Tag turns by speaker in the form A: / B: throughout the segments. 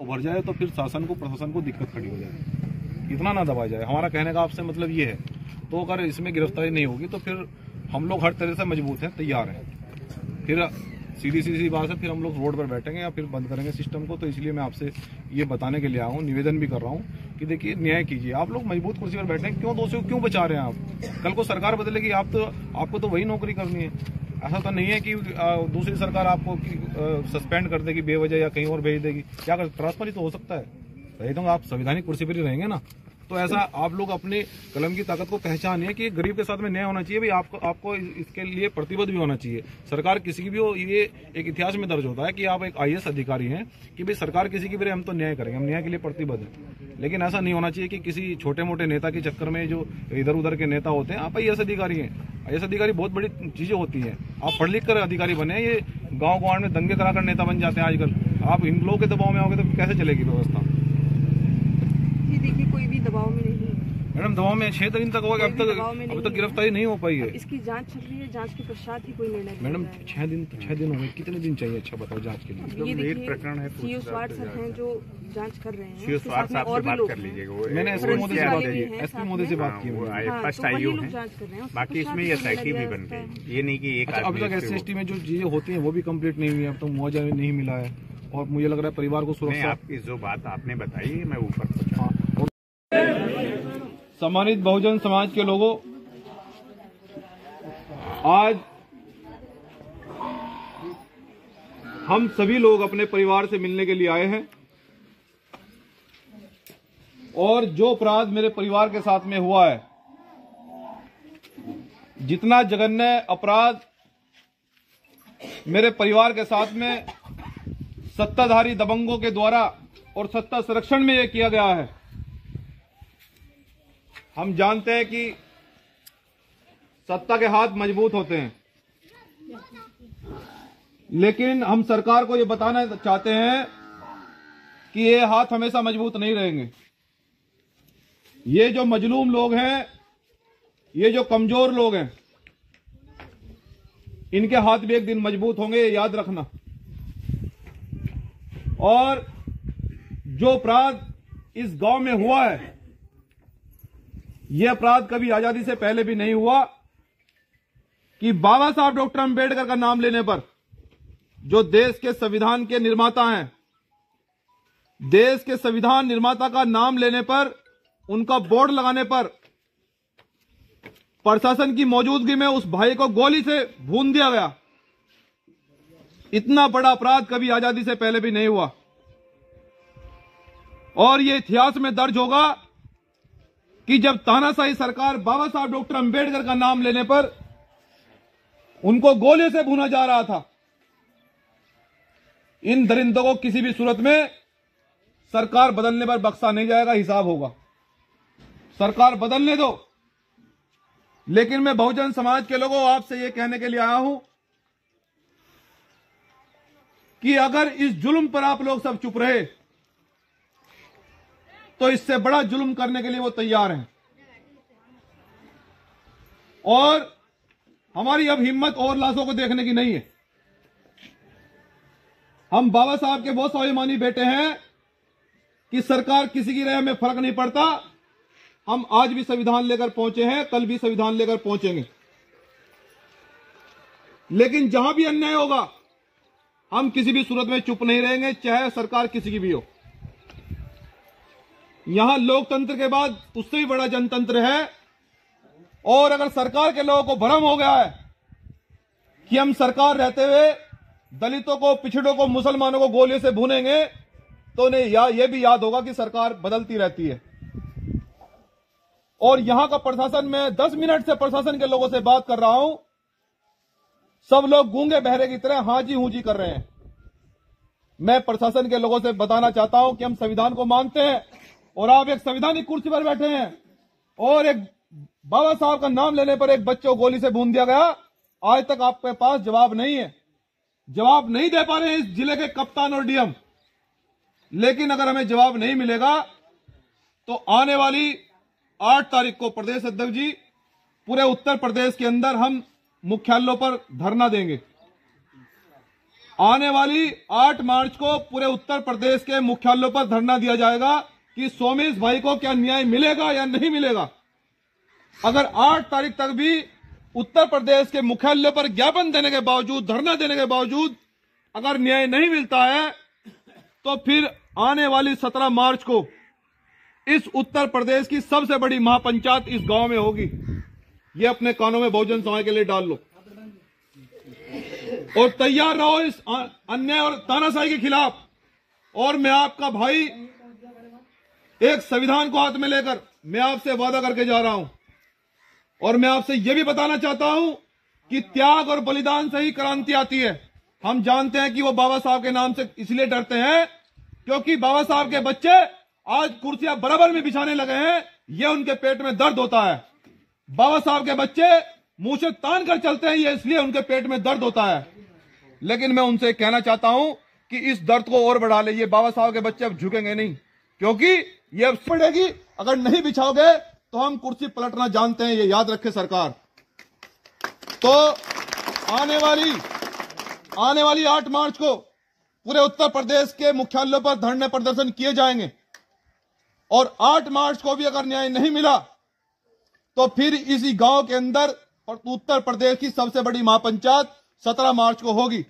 A: उभर जाए तो फिर शासन को, प्रशासन को दिक्कत खड़ी हो जाए, इतना ना दबाया जाए। हमारा कहने का आपसे मतलब ये है। तो अगर इसमें गिरफ्तारी नहीं होगी तो फिर हम लोग हर तरह से मजबूत हैं, तैयार हैं। फिर सीधी बात है, फिर हम लोग रोड पर बैठेंगे या फिर बंद करेंगे सिस्टम को। तो इसलिए मैं आपसे ये बताने के लिए आया हूँ, निवेदन भी कर रहा हूँ कि देखिए न्याय कीजिए। आप लोग मजबूत कुर्सी पर बैठे हैं, क्यों दोषियों क्यों बचा रहे हैं आप? कल को सरकार बदलेगी, आपको तो वही नौकरी करनी है। ऐसा तो नहीं है कि दूसरी सरकार आपको सस्पेंड कर देगी बेवजह या कहीं और भेज देगी। क्या कर, ट्रांसफर ही तो हो सकता है। सही तो आप संवैधानिक कुर्सी पर ही रहेंगे ना। तो ऐसा आप लोग अपने कलम की ताकत को पहचानिए कि गरीब के साथ में न्याय होना चाहिए। भाई आपको इसके लिए प्रतिबद्ध भी होना चाहिए। सरकार किसी की भी हो, ये एक इतिहास में दर्ज होता है कि आप एक IAS अधिकारी हैं कि भाई सरकार किसी की भी रहे, हम तो न्याय करेंगे, हम न्याय के लिए प्रतिबद्ध हैं। लेकिन ऐसा नहीं होना चाहिए कि किसी छोटे मोटे नेता के चक्कर में, जो इधर उधर के नेता होते हैं, आप IAS अधिकारी हैं। IAS अधिकारी बहुत बड़ी चीजें होती हैं। आप पढ़ लिख कर अधिकारी बने, ये गाँव में दंगे कराकर नेता बन जाते हैं आजकल। आप इन लोगों के दबाव में आओगे तो कैसे चलेगी व्यवस्था?
B: देखिए कोई भी दबाव में नहीं है
A: मैडम। दबाव में 6 दिन तक होगा, अब तक गिरफ्तारी नहीं हो पाई है।
B: इसकी जांच चल रही है, जांच के पश्चात ही कोई निर्णय।
A: मैडम 6 दिन हो गए, कितने दिन चाहिए अच्छा बताओ जांच के लिए?
B: ये देखिए प्रकरण है, सीओ स्वाट सर हैं जो जांच कर रहे हैं। और भी लोग हैं।
A: मैंने SP मोदी से बात की, SP मोदी से बात की,
C: फर्स्ट IU है, बाकी इसमें SIT भी बन गई। ये नहीं कि एक
A: अब तक SC/ST में जो चीजें होती हैं वो भी कंप्लीट नहीं हुई, अब तो मुआवजा नहीं मिला है। और मुझे लग रहा है परिवार को सुरक्षा।
C: आपकी जो बात आपने बताई मैं ऊपर
A: सम्मानित बहुजन समाज के लोगों, आज हम सभी लोग अपने परिवार से मिलने के लिए आए हैं। और जो अपराध मेरे परिवार के साथ में हुआ है, जितना जघन्य अपराध मेरे परिवार के साथ में सत्ताधारी दबंगों के द्वारा और सत्ता संरक्षण में यह किया गया है, हम जानते हैं कि सत्ता के हाथ मजबूत होते हैं। लेकिन हम सरकार को यह बताना चाहते हैं कि ये हाथ हमेशा मजबूत नहीं रहेंगे। ये जो मजलूम लोग हैं, ये जो कमजोर लोग हैं, इनके हाथ भी एक दिन मजबूत होंगे, याद रखना। और जो अपराध इस गांव में हुआ है, यह अपराध कभी आजादी से पहले भी नहीं हुआ कि बाबा साहब डॉक्टर अंबेडकर का नाम लेने पर, जो देश के संविधान के निर्माता हैं, देश के संविधान निर्माता का नाम लेने पर, उनका बोर्ड लगाने पर प्रशासन की मौजूदगी में उस भाई को गोली से भून दिया गया। इतना बड़ा अपराध कभी आजादी से पहले भी नहीं हुआ। और यह इतिहास में दर्ज होगा कि जब तानाशाही सरकार बाबा साहब डॉक्टर अंबेडकर का नाम लेने पर उनको गोली से भूना जा रहा था, इन दरिंदों को किसी भी सूरत में सरकार बदलने पर बख्शा नहीं जाएगा, हिसाब होगा। सरकार बदलने दो। लेकिन मैं बहुजन समाज के लोगों आपसे यह कहने के लिए आया हूं कि अगर इस जुल्म पर आप लोग सब चुप रहे तो इससे बड़ा जुल्म करने के लिए वो तैयार हैं। और हमारी अब हिम्मत और लाशों को देखने की नहीं है। हम बाबा साहब के बहुत स्वाभिमानी बेटे हैं कि सरकार किसी की रहे हमें फर्क नहीं पड़ता। हम आज भी संविधान लेकर पहुंचे हैं, कल भी संविधान लेकर पहुंचेंगे। लेकिन जहां भी अन्याय होगा, हम किसी भी सूरत में चुप नहीं रहेंगे, चाहे सरकार किसी की भी हो। यहां लोकतंत्र के बाद उससे भी बड़ा जनतंत्र है। और अगर सरकार के लोगों को भ्रम हो गया है कि हम सरकार रहते हुए दलितों को, पिछड़ों को, मुसलमानों को गोलियों से भूनेंगे, तो उन्हें यह भी याद होगा कि सरकार बदलती रहती है। और यहां का प्रशासन, मैं 10 मिनट से प्रशासन के लोगों से बात कर रहा हूं, सब लोग गूंगे बहरे की तरह हां जी हूं जी कर रहे हैं। मैं प्रशासन के लोगों से बताना चाहता हूं कि हम संविधान को मानते हैं और आप एक संवैधानिक कुर्सी पर बैठे हैं और एक बाबा साहब का नाम लेने पर एक बच्चे को गोली से भून दिया गया। आज तक आपके पास जवाब नहीं है, जवाब नहीं दे पा रहे हैं इस जिले के कप्तान और डीएम। लेकिन अगर हमें जवाब नहीं मिलेगा तो आने वाली 8 तारीख को प्रदेश अध्यक्ष जी पूरे उत्तर प्रदेश के अंदर हम मुख्यालयों पर धरना देंगे। आने वाली 8 मार्च को पूरे उत्तर प्रदेश के मुख्यालयों पर धरना दिया जाएगा कि सोमेश भाई को क्या न्याय मिलेगा या नहीं मिलेगा। अगर 8 तारीख तक भी उत्तर प्रदेश के मुख्यालय पर ज्ञापन देने के बावजूद, धरना देने के बावजूद अगर न्याय नहीं मिलता है तो फिर आने वाली 17 मार्च को इस उत्तर प्रदेश की सबसे बड़ी महापंचायत इस गांव में होगी। ये अपने कानों में बहुजन समाज के लिए डाल लो और तैयार रहो इस अन्याय और तानाशाही के खिलाफ। और मैं आपका भाई एक संविधान को हाथ में लेकर मैं आपसे वादा करके जा रहा हूं और मैं आपसे यह भी बताना चाहता हूं कि त्याग और बलिदान से ही क्रांति आती है। हम जानते हैं कि वो बाबा साहब के नाम से इसलिए डरते हैं क्योंकि बाबा साहब के बच्चे आज कुर्सियां बराबर में बिछाने लगे हैं, ये उनके पेट में दर्द होता है। बाबा साहब के बच्चे मुंह से तान कर चलते हैं, ये इसलिए उनके पेट में दर्द होता है। लेकिन मैं उनसे कहना चाहता हूं कि इस दर्द को और बढ़ा ले। ये बाबा साहब के बच्चे अब झुकेंगे नहीं क्योंकि ये अब पड़ेगी। अगर नहीं बिछाओगे तो हम कुर्सी पलटना जानते हैं, ये याद रखे सरकार। तो आने वाली 8 मार्च को पूरे उत्तर प्रदेश के मुख्यालयों पर धरने प्रदर्शन किए जाएंगे और 8 मार्च को भी अगर न्याय नहीं मिला तो फिर इसी गांव के अंदर और उत्तर प्रदेश की सबसे बड़ी महापंचायत 17 मार्च को होगी।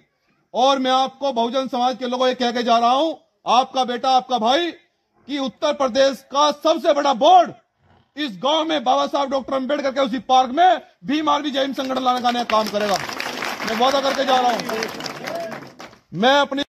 A: और मैं आपको बहुजन समाज के लोगों को कह के जा रहा हूं, आपका बेटा, आपका भाई, कि उत्तर प्रदेश का सबसे बड़ा बोर्ड इस गांव में बाबा साहब डॉक्टर अंबेडकर के उसी पार्क में भीम आर्मी जय हिंद संगठन लाने का काम करेगा। मैं वादा करके जा रहा हूं। मैं अपनी